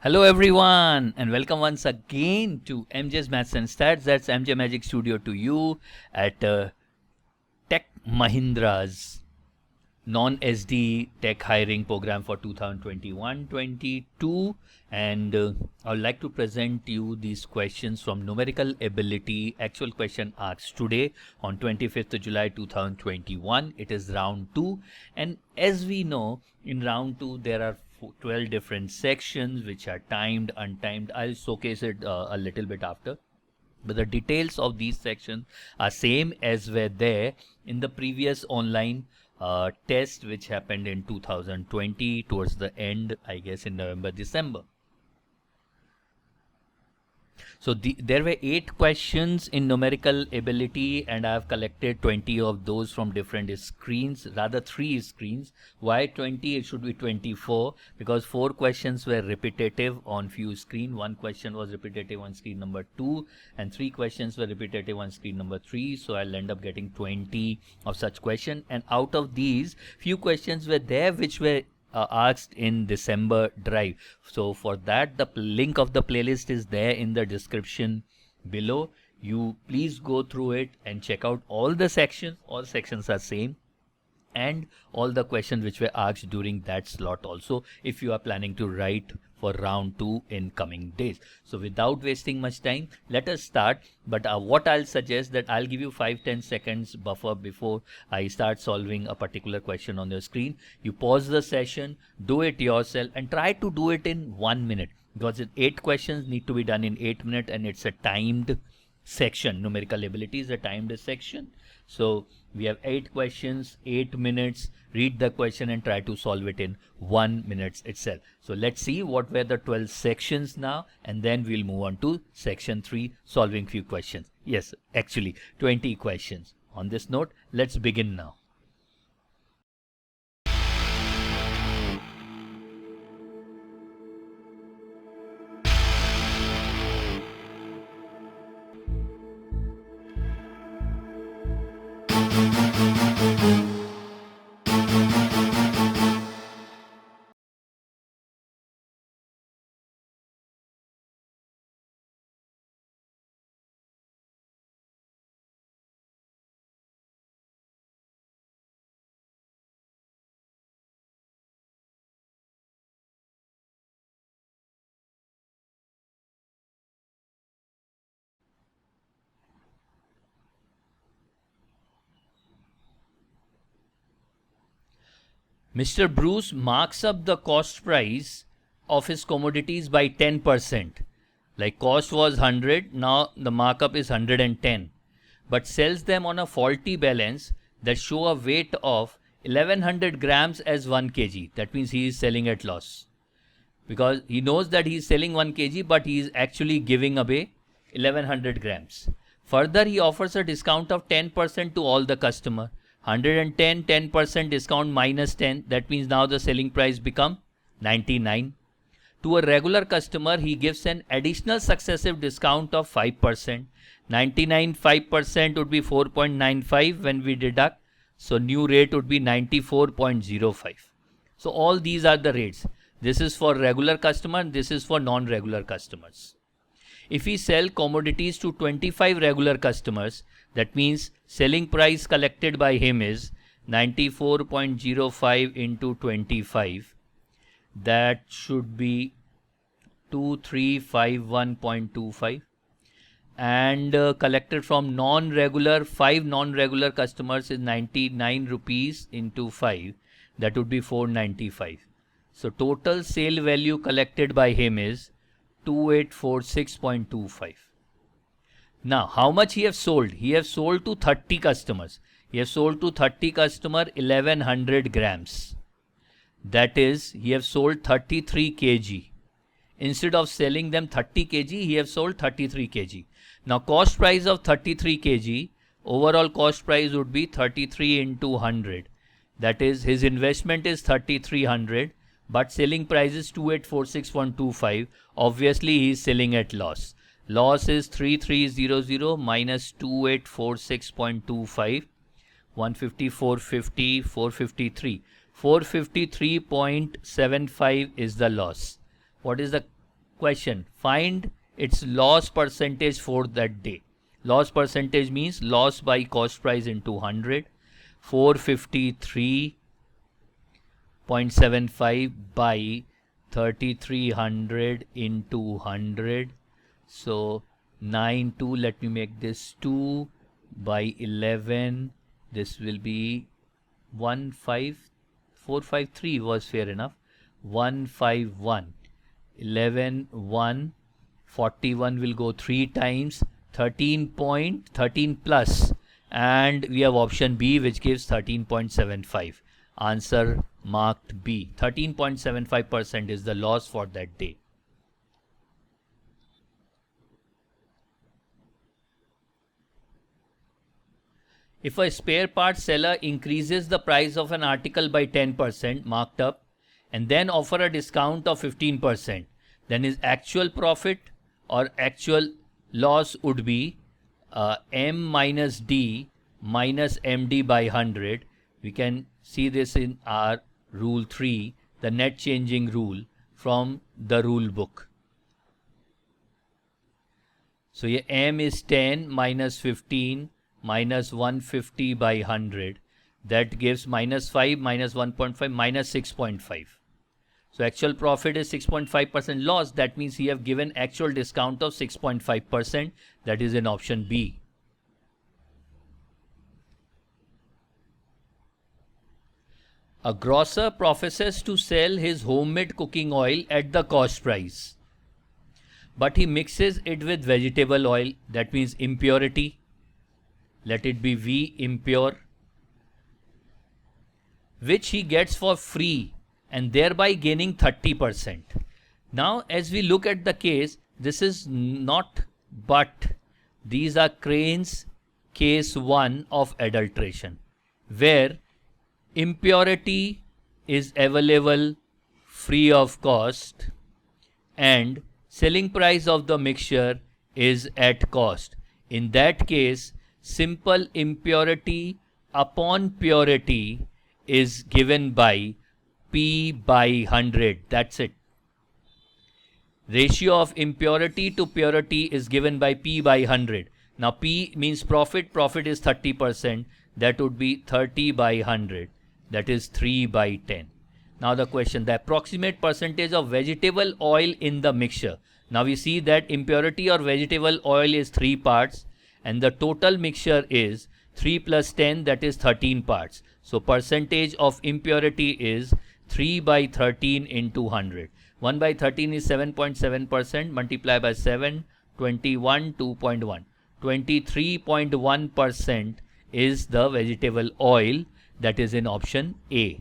Hello everyone and welcome once again to MJ's Maths and Stats. That's MJ Magic Studio to you at Tech Mahindra's non-SD tech hiring program for 2021-22, and I would like to present you these questions from numerical ability actual question asked today on 25th of July 2021. It is round 2, and as we know, in round 2 there are 12 different sections which are timed, untimed. I'll showcase it a little bit after, but the details of these sections are same as were there in the previous online test which happened in 2020 towards the end, I guess in November, December. So there were 8 questions in numerical ability, and I have collected 20 of those from different screens, rather 3 screens. Why 20? It should be 24 because 4 questions were repetitive on few screen. 1 question was repetitive on screen number 2 and 3 questions were repetitive on screen number 3. So I'll end up getting 20 of such question, and out of these few questions were there which were asked in December drive. So for that, the link of the playlist is there in the description below. You please go through it and check out all the sections. All sections are same, and all the questions which were asked during that slot also, if you are planning to write for round 2 in coming days. So without wasting much time, let us start. But what I'll suggest that I'll give you 5-10 seconds buffer before I start solving a particular question on your screen. You pause the session, do it yourself, and try to do it in 1 minute, because 8 questions need to be done in 8 minutes, and it's a timed section. Numerical ability is a timed section. So we have 8 questions, 8 minutes. Read the question and try to solve it in 1 minute itself. So let's see what were the 12 sections now, and then we'll move on to section 3, solving few questions. Yes, actually 20 questions. On this note, let's begin now. Mr. Bruce marks up the cost price of his commodities by 10%. Like cost was 100, now the markup is 110, but sells them on a faulty balance that show a weight of 1100 grams as 1 kg. That means he is selling at loss, because he knows that he is selling 1 kg, but he is actually giving away 1100 grams. Further, he offers a discount of 10% to all the customer. 110, 10% discount minus 10. That means now the selling price become 99. To a regular customer, he gives an additional successive discount of 5%. 99, 5% would be 4.95 when we deduct. So new rate would be 94.05. So all these are the rates. This is for regular customer, this is for non-regular customers. If we sell commodities to 25 regular customers, that means selling price collected by him is 94.05 into 25. That should be 2351.25. And collected from non-regular, 5 non-regular customers is 99 rupees into 5. That would be 495. So total sale value collected by him is 2846.25. Now, how much he has sold? He has sold to 30 customers. He has sold to 30 customer 1100 grams. That is, he has sold 33 kg. Instead of selling them 30 kg, he has sold 33 kg. Now, cost price of 33 kg, overall cost price would be 33 into 100. That is, his investment is 3300, but selling price is 2846.25. Obviously, he is selling at loss. Loss is 3300 minus 2846.25. 150, 450, 453. 453.75 is the loss. What is the Question: find its loss percentage for that day. Loss percentage means loss by cost price into 100. 453.75 by 3300 into 100. So 92, let me make this 2 by 11. This will be 15453 was fair enough. 151. 11, 1, 41 will go 3 times, 13.13 plus, and we have option B which gives 13.75. Answer marked B. 13.75% is the loss for that day. If a spare parts seller increases the price of an article by 10% marked up and then offer a discount of 15%, then his actual profit or actual loss would be M minus D minus MD by 100. We can see this in our rule 3, the net changing rule from the rule book. So here M is 10 minus 15 minus 150 by 100. That gives minus 5 minus 1.5 minus 6.5. So actual profit is 6.5% loss. That means he have given actual discount of 6.5%. That is in option B. A grocer professes to sell his homemade cooking oil at the cost price, but he mixes it with vegetable oil. That means impurity. Let it be V, impure, which he gets for free and thereby gaining 30%. Now as we look at the case, this is not but, these are Crane's case 1 of adulteration, where impurity is available free of cost and selling price of the mixture is at cost. In that case, simple impurity upon purity is given by P by 100. That's it. Ratio of impurity to purity is given by P by 100. Now P means profit. Profit is 30%. That would be 30 by 100. That is 3 by 10. Now the question, the approximate percentage of vegetable oil in the mixture. Now we see that impurity or vegetable oil is 3 parts and the total mixture is 3 plus 10, that is 13 parts. So percentage of impurity is 3 by 13 into 100. 1 by 13 is 7.7%, multiply by 7, 21, 2.1. 23.1% is the vegetable oil, that is in option A.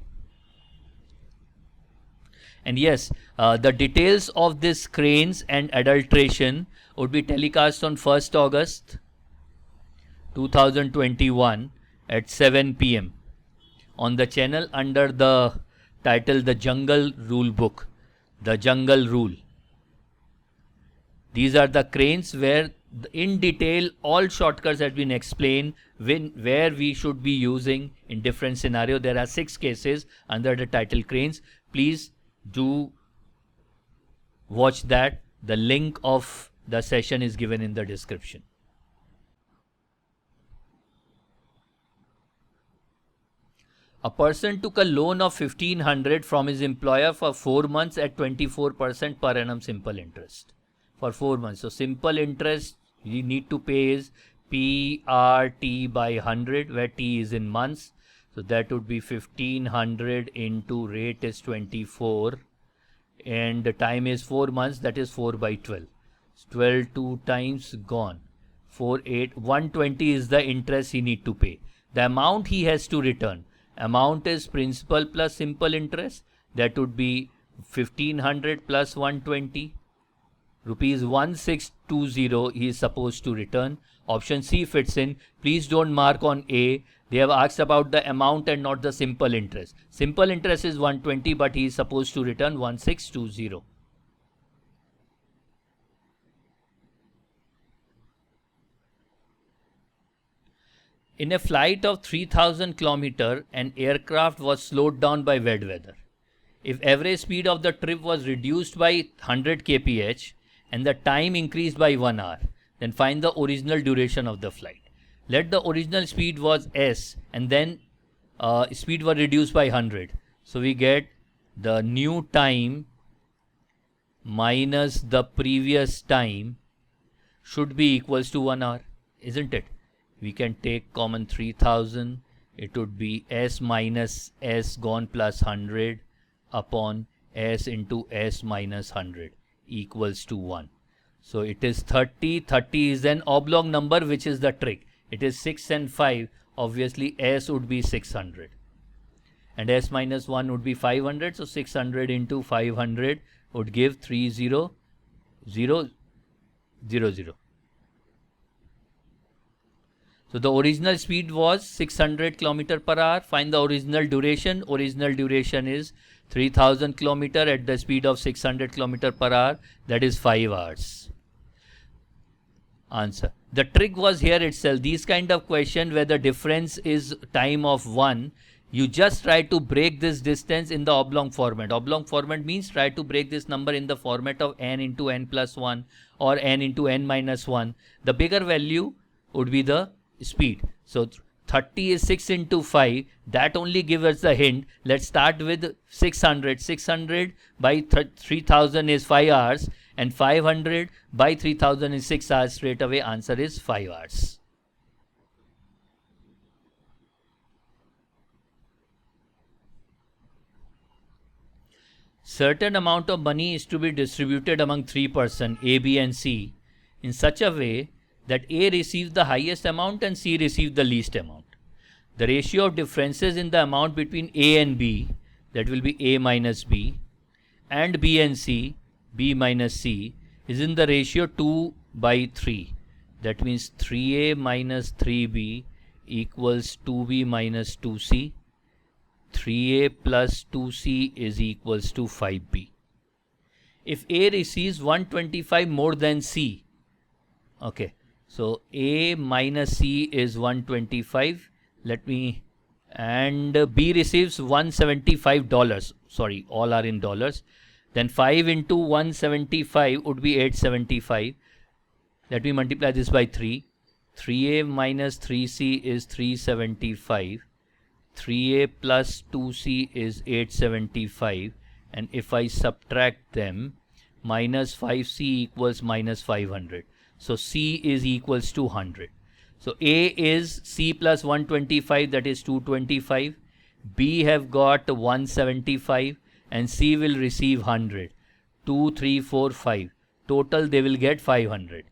And yes, the details of this Cranes and adulteration would be telecast on 1st August 2021 at 7 p.m. on the channel under the title The Jungle Rule Book. The Jungle Rule. These are the Cranes where in detail all shortcuts have been explained, where we should be using in different scenario. There are 6 cases under the title Cranes. Please do watch that. The link of the session is given in the description. A person took a loan of 1500 from his employer for 4 months at 24% per annum simple interest. For 4 months. So simple interest you need to pay is PRT by 100, where T is in months. So that would be 1500 into rate is 24 and the time is 4 months, that is 4 by 12. 12 2 times gone. 4 8 120 is the interest he need to pay. The amount he has to return. Amount is principal plus simple interest. That would be 1500 plus 120. Rupees 1620 he is supposed to return. Option C fits in. Please don't mark on A. They have asked about the amount and not the simple interest. Simple interest is 120 but he is supposed to return 1620. In a flight of 3000 km, an aircraft was slowed down by bad weather. If average speed of the trip was reduced by 100 kph and the time increased by 1 hour, then find the original duration of the flight. Let the original speed was s and then speed was reduced by 100. So we get the new time minus the previous time should be equals to 1 hour, isn't it? We can take common 3000. It would be s minus s gone plus 100 upon s into s minus 100 equals to 1. So it is 30. 30 is an oblong number, which is the trick. It is 6 and 5. Obviously s would be 600 and s minus 1 would be 500. So 600 into 500 would give 30,000. So the original speed was 600 km per hour. Find the original duration. Original duration is 3000 km at the speed of 600 km per hour. That is 5 hours. Answer. The trick was here itself. These kind of question where the difference is time of 1, you just try to break this distance in the oblong format. Oblong format means try to break this number in the format of n into n plus 1 or n into n minus 1. The bigger value would be the speed. So 30 is 6 into 5. That only gives us the hint. Let's start with 600. 600 by 3000 is 5 hours and 500 by 3000 is 6 hours. Straight away answer is 5 hours. Certain amount of money is to be distributed among 3 persons, A, B and C, in such a way that A receives the highest amount and C receives the least amount. The ratio of differences in the amount between A and B, that will be A minus B, and B and C, B minus C, is in the ratio 2 by 3. That means 3A minus 3B equals 2B minus 2C. 3A plus 2C is equals to 5B. If A receives 125 more than C, okay, so A minus C is 125. And B receives $175. Sorry, all are in dollars. Then 5 into 175 would be 875. Let me multiply this by 3. 3A minus 3C is 375. 3A plus 2C is 875. And if I subtract them, minus 5C equals minus 500. So C is equals to 100. So A is C plus 125, that is 225. B have got 175 and C will receive 100. 2, 3, 4, 5. Total they will get 500.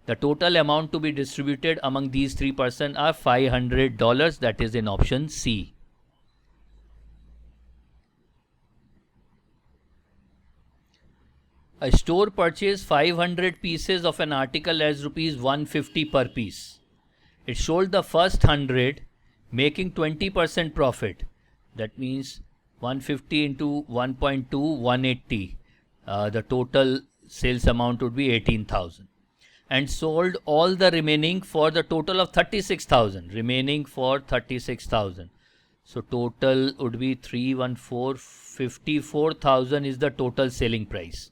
The total amount to be distributed among these 3 persons are $500. That is in option C. A store purchased 500 pieces of an article as rupees 150 per piece. It sold the first 100, making 20% profit. That means 150 into 1.2, 180. The total sales amount would be 18,000. And sold all the remaining for the total of 36,000. Remaining for 36,000. So total would be 314, 54,000 is the total selling price.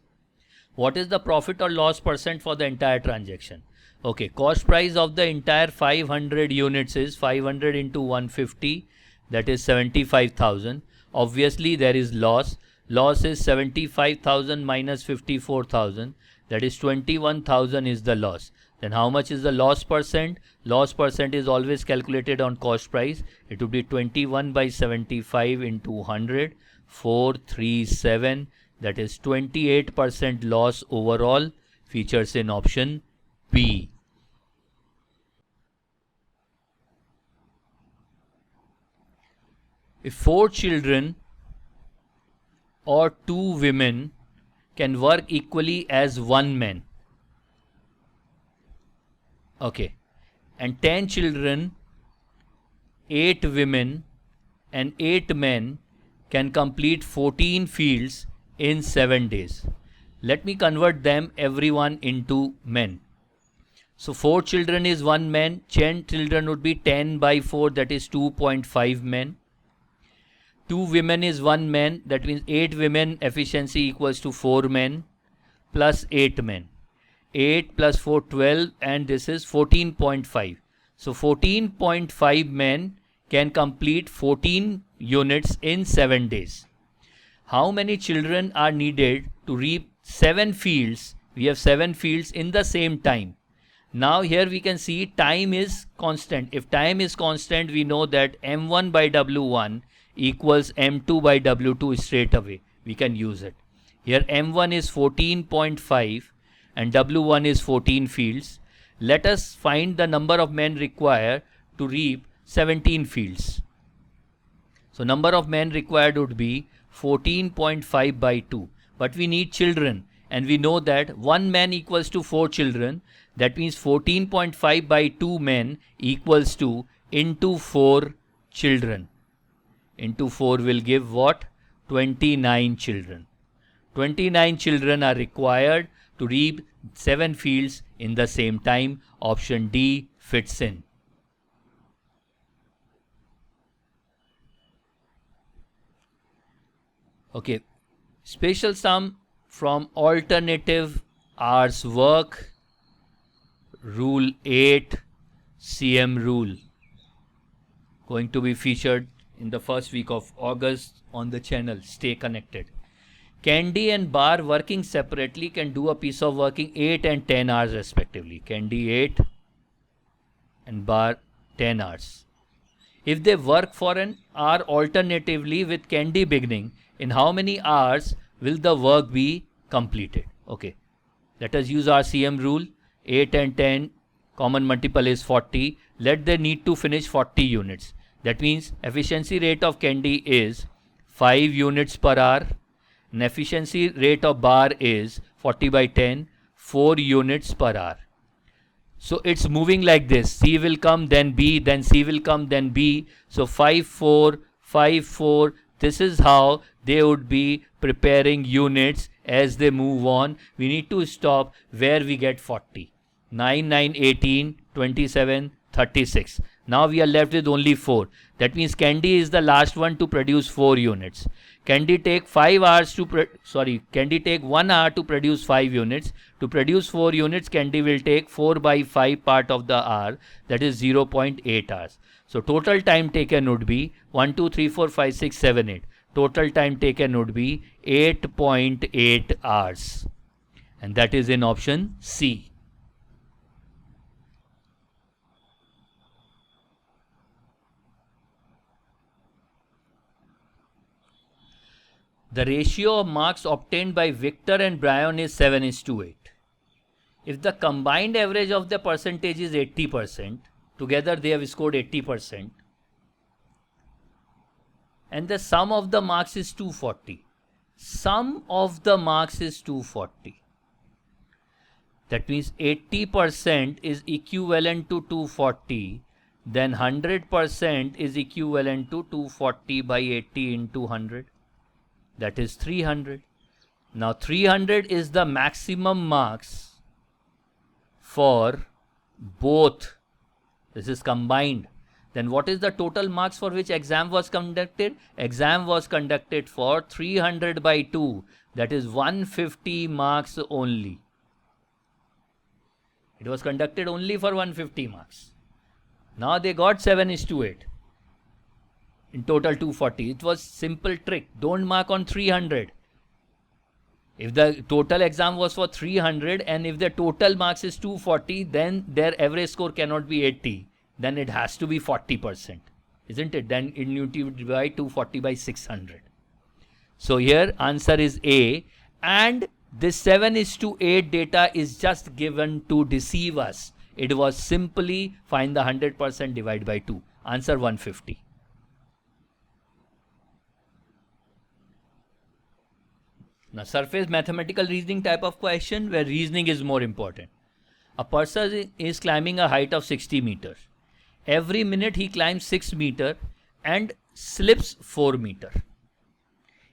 What is the profit or loss percent for the entire transaction? Okay, cost price of the entire 500 units is 500 into 150, that is 75,000. Obviously there is loss. Loss is 75,000 minus 54,000, that is 21,000 is the loss. Then how much is the loss percent? Loss percent is always calculated on cost price. It would be 21 by 75 into 100, 437. That is 28% loss overall. Features in option B. If 4 children or 2 women can work equally as 1 man, okay, and 10 children, 8 women and 8 men can complete 14 fields in 7 days. Let me convert them everyone into men. So 4 children is 1 man, 10 children would be 10 by 4, that is 2.5 men. 2 women is 1 man. That means 8 women efficiency equals to 4 men plus 8 men. 8 plus 4, 12, and this is 14.5. So 14.5 men can complete 14 units in 7 days. How many children are needed to reap 7 fields? We have 7 fields in the same time. Now here we can see time is constant. If time is constant, we know that M1 by W1 equals M2 by W2 straight away. We can use it. Here M1 is 14.5 and W1 is 14 fields. Let us find the number of men required to reap 17 fields. So number of men required would be 14.5 by 2. But we need children, and we know that 1 man equals to 4 children. That means 14.5 by 2 men equals to into 4 children. Into 4 will give what? 29 children. 29 children are required to reap 7 fields in the same time. Option D fits in. Okay, special sum from alternative hours work, rule 8, CM rule. Going to be featured in the first week of August on the channel. Stay connected. Candy and Bar working separately can do a piece of working 8 and 10 hours respectively. Candy 8 and Bar 10 hours. If they work for an hour alternatively with Candy beginning, in how many hours will the work be completed? Okay, let us use our CM rule. 8 and 10 common multiple is 40. Let them need to finish 40 units. That means efficiency rate of Candy is 5 units per hour. And efficiency rate of Bar is 40 by 10, 4 units per hour. So it's moving like this. C will come, then B, then C will come, then B. So 5, 4, 5, 4. This is how they would be preparing units as they move on. We need to stop where we get 40. 9, 9, 18, 27, 36. Now we are left with only 4. That means Candy is the last one to produce 4 units. Candy take 1 hour to produce 5 units. To produce 4 units, Candy will take 4 by 5 part of the hour. That is 0.8 hours. So total time taken would be 1, 2, 3, 4, 5, 6, 7, 8. Total time taken would be 8.8 hours. And that is in option C. The ratio of marks obtained by Victor and Brian is 7:8. If the combined average of the percentage is 80%, together they have scored 80%, and the sum of the marks is 240. Sum of the marks is 240. That means 80% is equivalent to 240, then 100% is equivalent to 240 by 80 into 100. That is 300. Now 300 is the maximum marks for both. This is combined. Then what is the total marks for which exam was conducted? Exam was conducted for 300 by 2. That is 150 marks only. It was conducted only for 150 marks. Now they got 7:8. In total 240. It was simple trick. Don't mark on 300. If the total exam was for 300 and if the total marks is 240, then their average score cannot be 80. Then it has to be 40%. Isn't it? Then you need to divide 240 by 600. So here answer is A, and this 7:8 data is just given to deceive us. It was simply find the 100% divide by 2. Answer 150. Now, surface mathematical reasoning type of question where reasoning is more important. A person is climbing a height of 60 meters. Every minute he climbs 6 meters and slips 4 meters.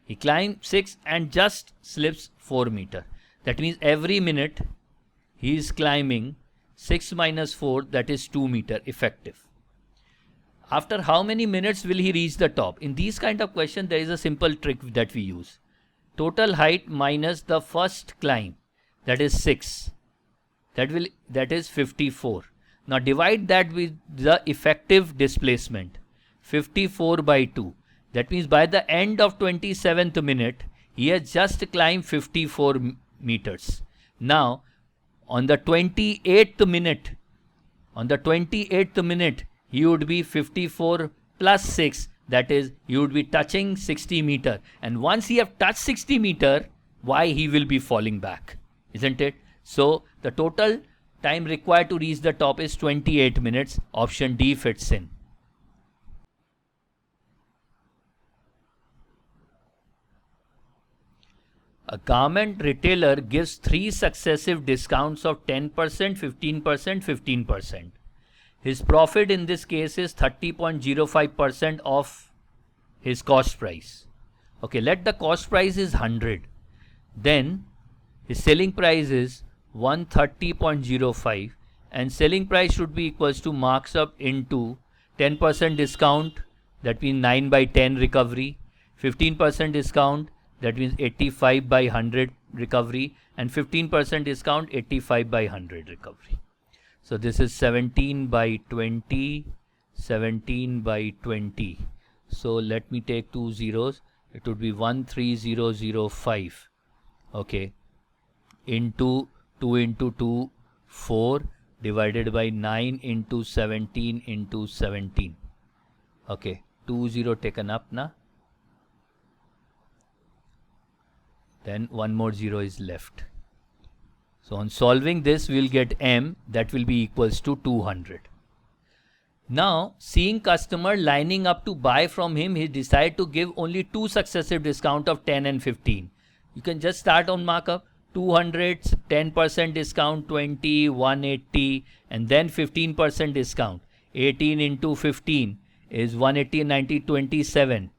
He climbs 6 and just slips 4 meters. That means every minute he is climbing 6 minus 4, that is 2 meters effective. after how many minutes will he reach the top? In these kind of questions, there is a simple trick that we use. Total height minus the first climb, that is 6. That is 54. Now divide that with the effective displacement, 54 by 2. That means by the end of 27th minute, he has just climbed 54 meters. Now, on the 28th minute, he would be 54 plus 6. That is, he would be touching 60 meter. And once he have touched 60 meter, why he will be falling back? Isn't it? So, the total time required to reach the top is 28 minutes. Option D fits in. A garment retailer gives 3 successive discounts of 10%, 15%, 15%. His profit in this case is 30.05% of his cost price. Okay, let the cost price is 100. Then his selling price is 130.05 and selling price should be equals to marks up into 10% discount, that means 9 by 10 recovery, 15% discount, that means 85 by 100 recovery, and 15% discount, 85 by 100 recovery. So this is 17 by 20, 17 by 20. So let me take 2 zeros. It would be 13005. Okay. Into 2 into 2, 4 divided by 9 into 17 into 17. Okay. 2 0 taken up now. Then one more 0 is left. So on solving this, we will get M, that will be equals to 200. Now, seeing customer lining up to buy from him, he decided to give only 2 successive discount of 10 and 15. You can just start on markup. 200, 10% discount, 20, 180, and then 15% discount. 18 into 15 is 180, 90, 27.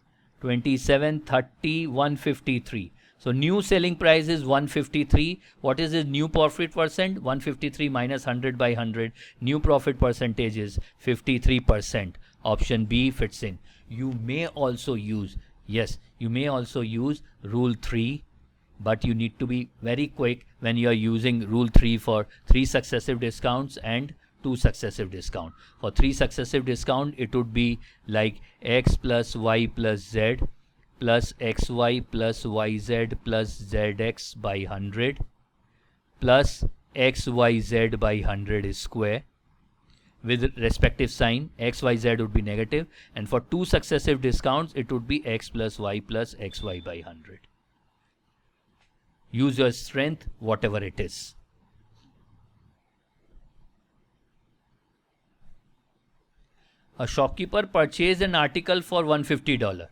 27, 30, 153. So new selling price is 153. What is his new profit percent? 153 minus 100 by 100. New profit percentage is 53%. Option B fits in. You may also use, rule 3, but you need to be very quick when you are using rule 3 for 3 successive discounts and 2 successive discount. For 3 successive discount, it would be like x plus y plus z plus xy plus yz plus zx by 100 plus xyz by 100 is square with respective sign. xyz would be negative, and for 2 successive discounts it would be x plus y plus xy by 100. Use your strength, whatever it is. A shopkeeper purchased an article for $150.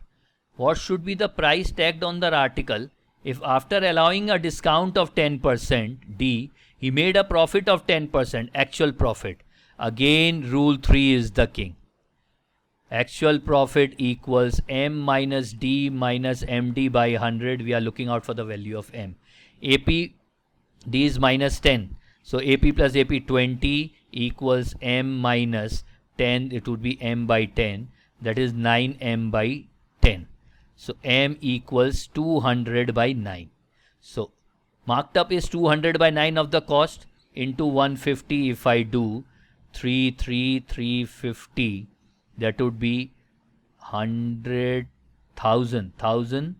What should be the price tagged on the article if after allowing a discount of 10%, D, he made a profit of 10%, actual profit? Again, rule 3 is the king. Actual profit equals M minus D minus MD by 100. We are looking out for the value of M. AP, D is minus 10. So AP plus AP 20 equals M minus 10. It would be M by 10. That is 9M by 10. So M equals 200 by 9. So marked up is 200 by 9 of the cost into 150. If I do 350, that would be 100,000.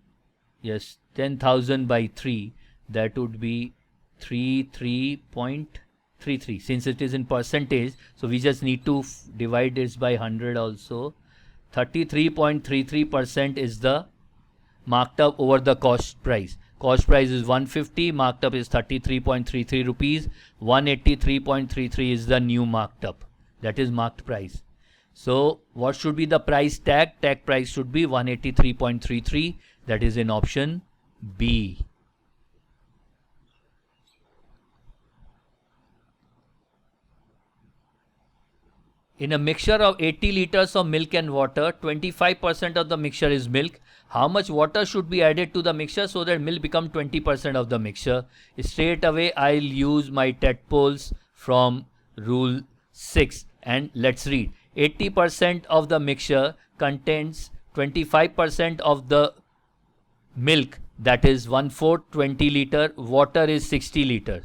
Yes, 10,000 by 3. That would be 33.33. Since it is in percentage, so we just need to divide this by 100 also. 33.33% is the marked up over the cost price. Cost price is 150, marked up is 33.33 rupees. 183.33 is the new marked up. That is marked price. So what should be the price tag? Tag price should be 183.33. That is in option B. In a mixture of 80 liters of milk and water, 25% of the mixture is milk. How much water should be added to the mixture so that milk become 20% of the mixture? Straight away, I'll use my tadpoles from rule 6 and let's read. 80% of the mixture contains 25% of the milk, that is 1/4 20 liter, water is 60 liter.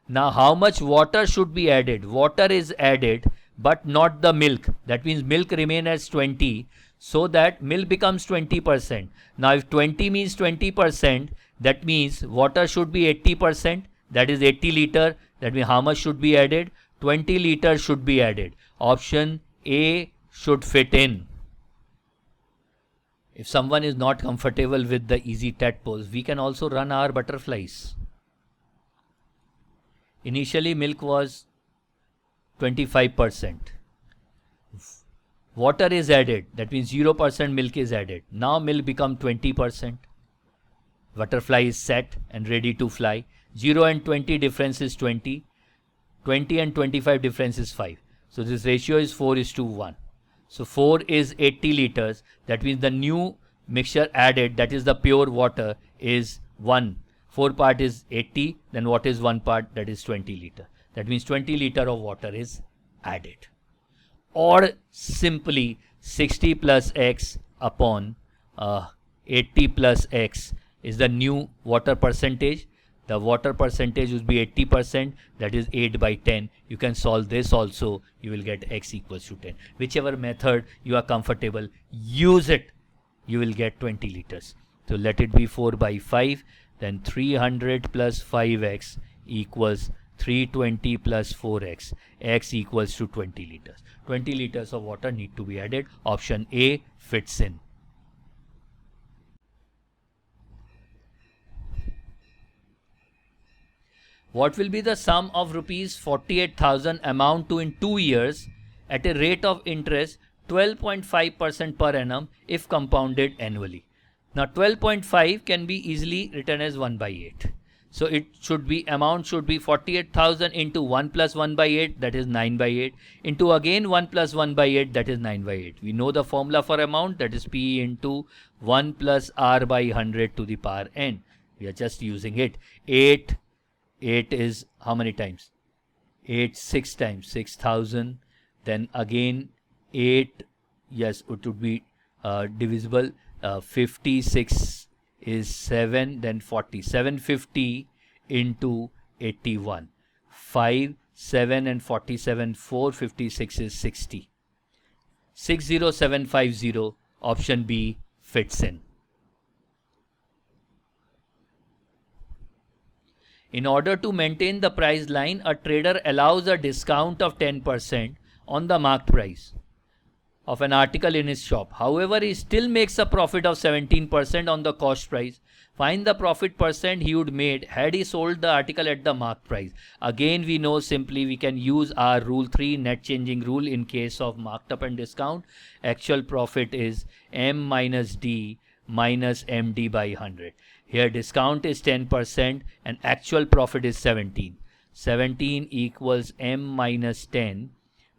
Now how much water should be added? Water is added but not the milk. That means milk remain as 20, so that milk becomes 20%. Now if 20 means 20%, that means water should be 80%, that is 80 liter. That means how much should be added? 20 liters should be added. Option A should fit in. If someone is not comfortable with the easy TET pose, we can also run our butterflies. Initially milk was 25%. Water is added, that means 0% milk is added. Now milk become 20%. Butterfly is set and ready to fly. 0 and 20 difference is 20. 20 and 25 difference is 5. So this ratio is 4:1. So 4 is 80 liters. That means the new mixture added, that is the pure water, is 1. 4 part is 80. Then what is 1 part? That is 20 liter. That means 20 liter of water is added. Or simply 60 plus x upon 80 plus x is the new water percentage. The water percentage would be 80%, that is 8 by 10. You can solve this also. You will get x equals to 10. Whichever method you are comfortable, use it. You will get 20 liters. So let it be 4 by 5. Then 300 plus 5x equals 320 plus 4x. X equals to 20 liters. 20 liters of water need to be added. Option A fits in. What will be the sum of rupees 48,000 amount to in 2 years at a rate of interest 12.5% per annum if compounded annually? Now 12.5 can be easily written as 1 by 8. So it should be, amount should be 48,000 into 1 plus 1 by 8, that is 9 by 8, into again 1 plus 1 by 8, that is 9 by 8. We know the formula for amount, that is P into 1 plus R by 100 to the power n. We are just using it. 8 is how many times? 8 6 times, 6,000. Then again 8, yes, it would be divisible. 56 is 7, then 40. 750 into 81. 5, 7 and 47, 456 is 60. 60750, option B fits in. In order to maintain the price line, a trader allows a discount of 10% on the marked price of an article in his shop. However, he still makes a profit of 17% on the cost price. Find the profit percent he would made had he sold the article at the marked price. Again, we know simply we can use our rule 3 net changing rule in case of marked up and discount. Actual profit is M minus D minus MD by 100. Here discount is 10% and actual profit is 17. 17 equals M minus 10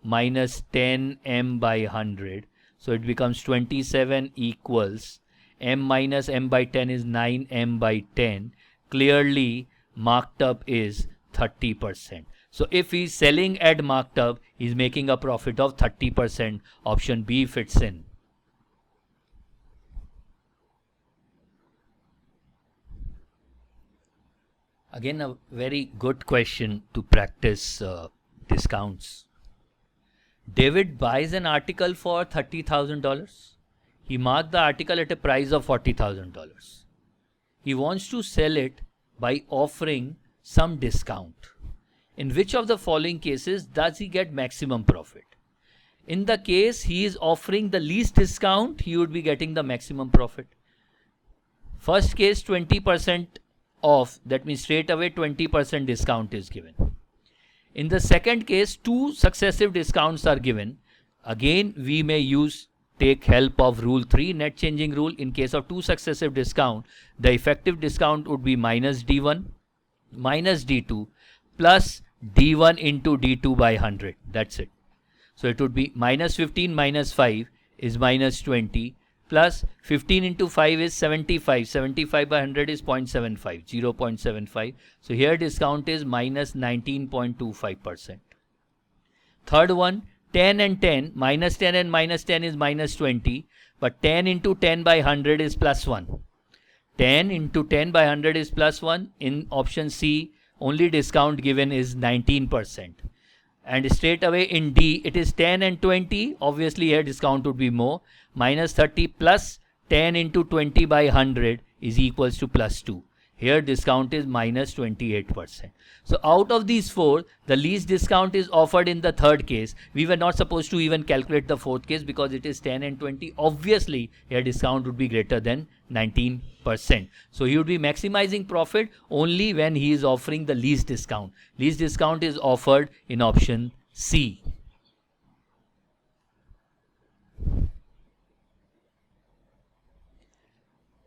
minus 10M by 100. So it becomes 27 equals M minus M by 10 is 9M by 10. Clearly marked up is 30%. So if he's selling at marked up, he's making a profit of 30%. Option B fits in. Again, a very good question to practice discounts. David buys an article for $30,000. He marked the article at a price of $40,000. He wants to sell it by offering some discount. In which of the following cases does he get maximum profit? In the case he is offering the least discount, he would be getting the maximum profit. First case, 20% off, that means straight away 20% discount is given. In the second case, 2 successive discounts are given. Again, we may take help of rule 3 net changing rule. In case of 2 successive discount, the effective discount would be minus D1 minus D2 plus D1 into D2 by 100. That's it. So it would be minus 15 minus 5 is minus 20 plus 15 into 5 is 75. 75 by 100 is 0.75, 0.75. So here discount is minus 19.25%. Third one, 10 and 10, minus 10 and minus 10 is minus 20, but 10 into 10 by 100 is plus 1. 10 into 10 by 100 is plus 1. In option C, only discount given is 19%. And straight away in D, it is 10 and 20. Obviously, here discount would be more. Minus 30 plus 10 into 20 by 100 is equals to plus 2. Here discount is minus 28%. So out of these four, the least discount is offered in the third case. We were not supposed to even calculate the fourth case because it is 10 and 20. Obviously, here discount would be greater than 19%. So he would be maximizing profit only when he is offering the least discount. Least discount is offered in option C.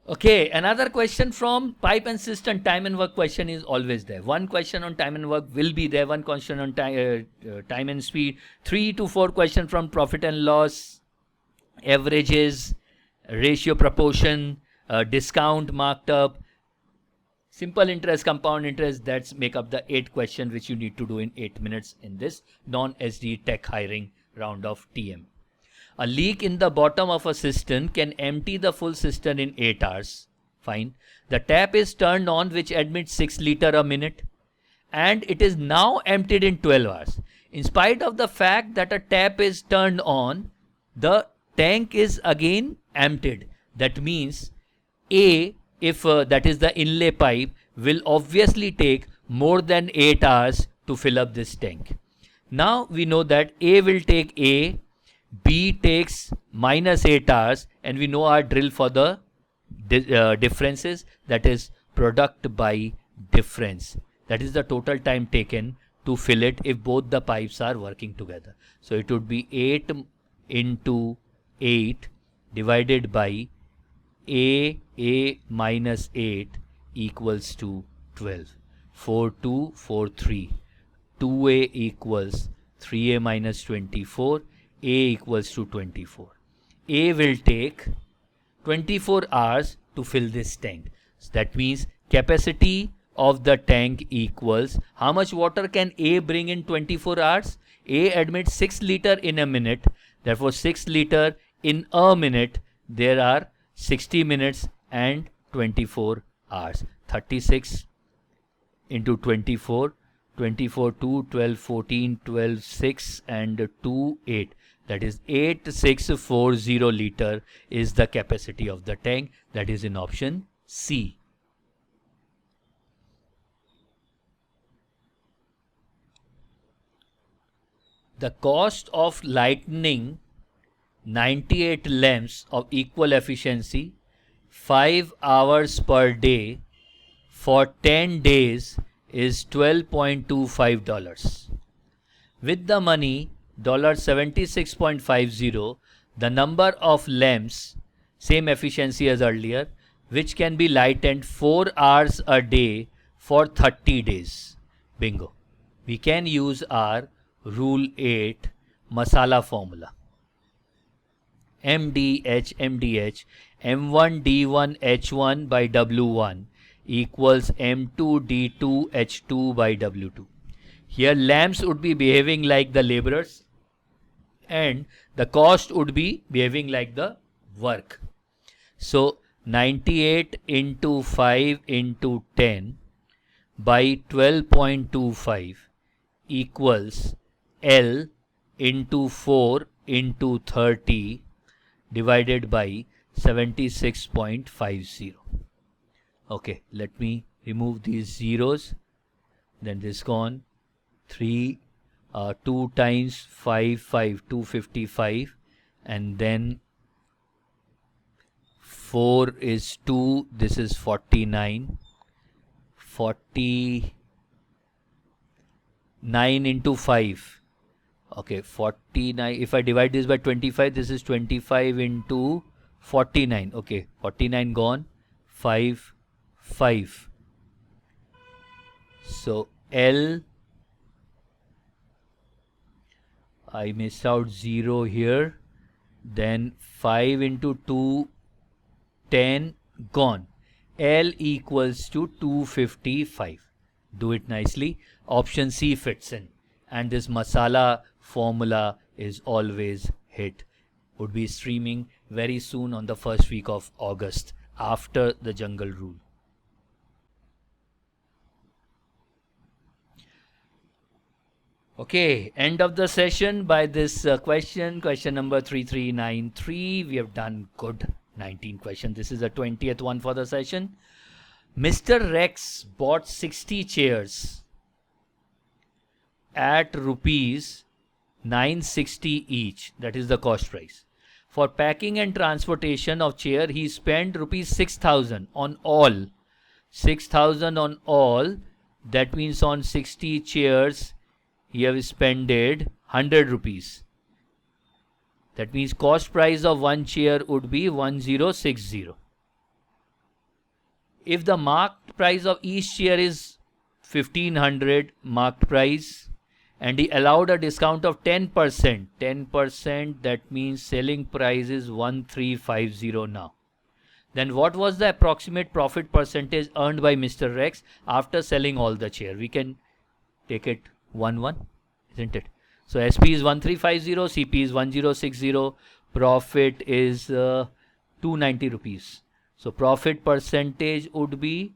Okay, another question from pipe and cistern time and work question is always there. One question on time and work will be there. One question on time and speed. 3 to 4 questions from profit and loss, averages, ratio proportion, discount marked up, simple interest, compound interest. That's make up the 8 questions which you need to do in 8 minutes in this non-SD tech hiring round of TM. A leak in the bottom of a cistern can empty the full cistern in 8 hours. Fine. The tap is turned on which admits 6 liters a minute and it is now emptied in 12 hours. In spite of the fact that a tap is turned on, the tank is again emptied. That means A, if that is the inlay pipe, will obviously take more than 8 hours to fill up this tank. Now we know that A will take A, B takes minus 8 hours, and we know our drill for the differences, that is product by difference. That is the total time taken to fill it if both the pipes are working together. So it would be 8 into 8 divided by A minus 8 equals to 12. 4, 2, 4, 3. 2A equals 3A minus 24. A equals to 24. A will take 24 hours to fill this tank. So that means capacity of the tank equals how much water can A bring in 24 hours? A admits 6 liters in a minute. Therefore 6 liters in a minute. There are 60 minutes and 24 hours. 36 into 24. 24, 2, 12, 14, 12, 6 and 2, 8. That is 8640 liter is the capacity of the tank. That is in option C. The cost of lightening 98 lamps of equal efficiency 5 hours per day for 10 days is $12.25. With the money $76.50, the number of lamps, same efficiency as earlier, which can be lightened 4 hours a day for 30 days. Bingo. We can use our Rule 8 masala formula. MDH M1D1H1 by W1 equals M2D2H2 by W2. Here lamps would be behaving like the laborers and the cost would be behaving like the work. So 98 into 5 into 10 by 12.25 equals L into 4 into 30 divided by 76.50. Okay, let me remove these zeros. Then this gone. 3, 2 times 5, 255. And then 4 is 2. This is 49. 49 into 5. Okay, 49. If I divide this by 25, this is 25 into 49. Okay, 49 gone. 5. So L, I missed out 0 here. Then 5 into 2, 10 gone. L equals to 255. Do it nicely. Option C fits in. And this masala formula is always hit. Would be streaming very soon on the first week of August after the Jungle Rule. Okay, end of the session by this question number 3393. We have done good. 19 questions. This is the 20th one for the session. Mr. Rex bought 60 chairs at rupees 960 each. That is the cost price. For packing and transportation of chair, he spent rupees 6,000 on all. 6,000 on all. That means on 60 chairs, he have spent 100 rupees. That means cost price of one chair would be 1060. If the marked price of each chair is 1500 marked price and he allowed a discount of 10%, that means selling price is 1350 now. Then what was the approximate profit percentage earned by Mr. Rex after selling all the chair? We can take it 1-1, isn't it? So SP is 1350, CP is 1060, profit is 290 rupees. So profit percentage would be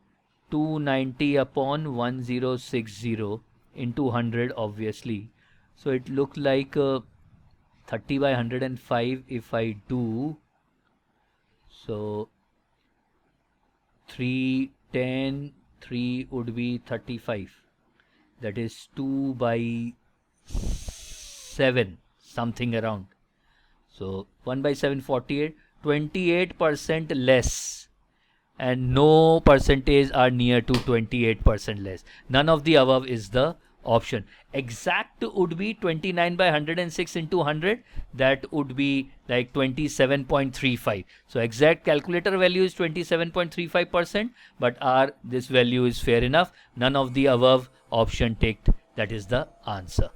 290 upon 1060 into 100 obviously. So it looked like 30 by 105 if I do. So 310, 3 would be 35. That is 2 by 7, something around. So 1 by 7, 48. 28% less. And no percentage are near to 28% less. None of the above is the option. Exact would be 29 by 106 into 100. That would be like 27.35. So exact calculator value is 27.35%. But this value is fair enough. None of the above option ticked. That is the answer.